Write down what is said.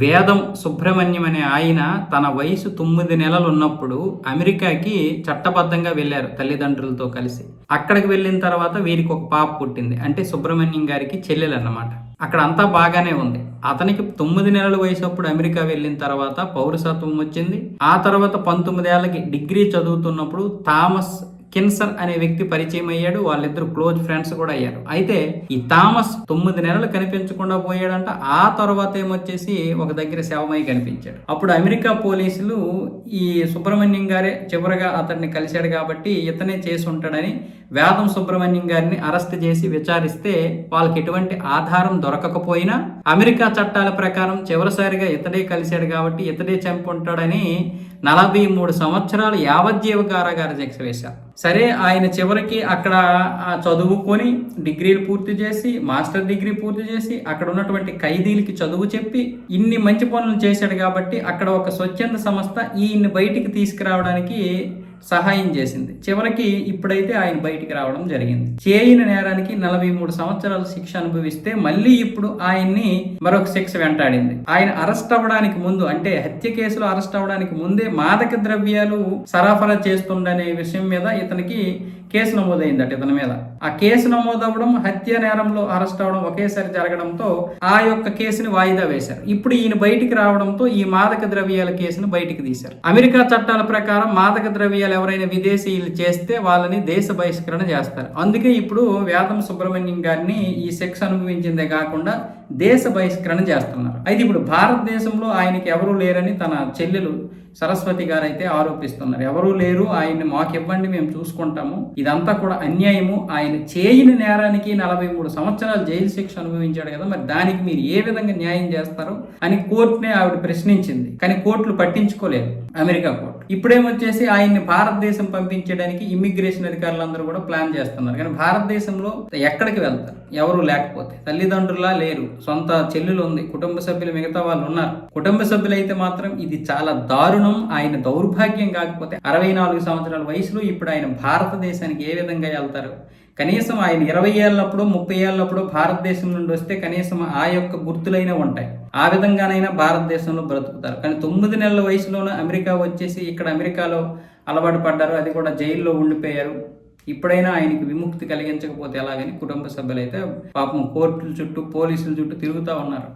వేదం సుబ్రహ్మణ్యం అనే ఆయన తన వయసు 9 నెలలు ఉన్నప్పుడు అమెరికాకి చట్టబద్ధంగా వెళ్ళారు తల్లిదండ్రులతో కలిసి. అక్కడికి వెళ్ళిన తర్వాత వీరికి ఒక పాప పుట్టింది. అంటే సుబ్రహ్మణ్యం గారికి చెల్లెలన్నమాట. అక్కడ అంతా బాగానే ఉంది. అతనికి 9 నెలల వయసు అప్పుడు అమెరికా వెళ్ళిన తర్వాత పౌరసత్వం వచ్చింది. ఆ తర్వాత 19 ఏళ్ళకి డిగ్రీ చదువుతున్నప్పుడు థామస్ కిన్సర్ అనే వ్యక్తి పరిచయం అయ్యాడు. వాళ్ళిద్దరు క్లోజ్ ఫ్రెండ్స్ కూడా అయ్యారు. అయితే ఈ థామస్ 9 నెలలు కనిపించకుండా పోయాడంట. ఆ తర్వాత ఏమొచ్చేసి ఒక దగ్గర శవమై కనిపించాడు. అప్పుడు అమెరికా పోలీసులు ఈ సుబ్రహ్మణ్యం గారే చివరగా అతన్ని కలిశాడు కాబట్టి ఇతనే చేసి ఉంటాడని వేదం సుబ్రహ్మణ్యం గారిని అరెస్ట్ చేసి విచారిస్తే వాళ్ళకి ఎటువంటి ఆధారం దొరకకపోయినా అమెరికా చట్టాల ప్రకారం చివరిసారిగా ఇతడే కలిశాడు కాబట్టి ఇతడే చంపి ఉంటాడని 43 సంవత్సరాలు యావజ్జీవ కారాగార శిక్ష వేశారు. సరే, ఆయన చివరికి అక్కడ చదువుకొని డిగ్రీలు పూర్తి చేసి మాస్టర్ డిగ్రీ పూర్తి చేసి అక్కడ ఉన్నటువంటి ఖైదీలకి చదువు చెప్పి ఇన్ని మంచి పనులు చేశాడు కాబట్టి అక్కడ ఒక స్వచ్ఛంద సంస్థ ఈయన్ని బయటికి తీసుకురావడానికి సహాయం చేసింది. చివరికి ఇప్పుడైతే ఆయన బయటికి రావడం జరిగింది. చేయని నేరానికి 43 సంవత్సరాల శిక్ష అనుభవిస్తే మళ్ళీ ఇప్పుడు ఆయన్ని మరొక శిక్ష వెంటాడింది. ఆయన అరెస్ట్ అవ్వడానికి ముందు, అంటే హత్య కేసులో అరెస్ట్ అవ్వడానికి ముందే మాదక ద్రవ్యాలు సరఫరా చేస్తుండనే విషయం మీద ఇతనికి కేసు నమోదైందట ఇతని మీద. ఆ కేసు నమోదవడం, హత్య నేరంలో అరెస్ట్ అవడం ఒకేసారి జరగడంతో ఆ యొక్క కేసుని వాయిదా వేశారు. ఇప్పుడు ఈయన బయటికి రావడంతో ఈ మాదక ద్రవ్యాల కేసును బయటికి తీశారు. అమెరికా చట్టాల ప్రకారం మాదక ద్రవ్యాలు ఎవరైనా విదేశీయులు చేస్తే వాళ్ళని దేశ బహిష్కరణ చేస్తారు. అందుకే ఇప్పుడు వేదం సుబ్రహ్మణ్యం గారిని ఈ శిక్ష అనుభవించిందే కాకుండా దేశ బహిష్కరణ చేస్తున్నారు. అయితే ఇప్పుడు భారతదేశంలో ఆయనకి ఎవరూ లేరని తన చెల్లెలు సరస్వతి గారు అయితే ఆరోపిస్తున్నారు. ఎవరూ లేరు, ఆయన్ని మాకు ఇవ్వండి, మేము చూసుకుంటాము, ఇదంతా కూడా అన్యాయము, ఆయన చేయని నేరానికి 43 సంవత్సరాలు జైలు శిక్ష అనుభవించాడు కదా, మరి దానికి మీరు ఏ విధంగా న్యాయం చేస్తారు అని కోర్టునే ఆవిడ ప్రశ్నించింది. కానీ కోర్టులు పట్టించుకోలేదు, అమెరికా కోర్టు. ఇప్పుడేమొచ్చేసి ఆయన్ని భారతదేశం పంపించడానికి ఇమ్మిగ్రేషన్ అధికారులందరూ కూడా ప్లాన్ చేస్తున్నారు. కానీ భారతదేశంలో ఎక్కడికి వెళ్తారు ఎవరు లేకపోతే? తల్లిదండ్రులా లేరు, సొంత చెల్లెలు ఉంది, కుటుంబ సభ్యులు మిగతా వాళ్ళు ఉన్నారు. కుటుంబ సభ్యులు అయితే మాత్రం ఇది చాలా దారుణం, ఆయన దౌర్భాగ్యం. కాకపోతే 64 సంవత్సరాల వయసులో ఇప్పుడు ఆయన భారతదేశానికి ఏ విధంగా వెళ్తారు? కనీసం ఆయన 20 ఏళ్ళప్పుడు 30 ఏళ్ళప్పుడు భారతదేశం నుండి వస్తే కనీసం ఆ యొక్క గుర్తులైనా ఉంటాయి, ఆ విధంగానైనా భారతదేశంలో బ్రతుకుతారు. కానీ 9 నెలల వయసులోనే అమెరికా వచ్చేసి ఇక్కడ అమెరికాలో అలవాటు పడ్డారు, అది కూడా జైల్లో ఉండిపోయారు. ఇప్పుడైనా ఆయనకి విముక్తి కలిగించకపోతే ఎలాగని కుటుంబ సభ్యులైతే పాపం కోర్టుల చుట్టూ పోలీసుల చుట్టూ తిరుగుతూ ఉన్నారు.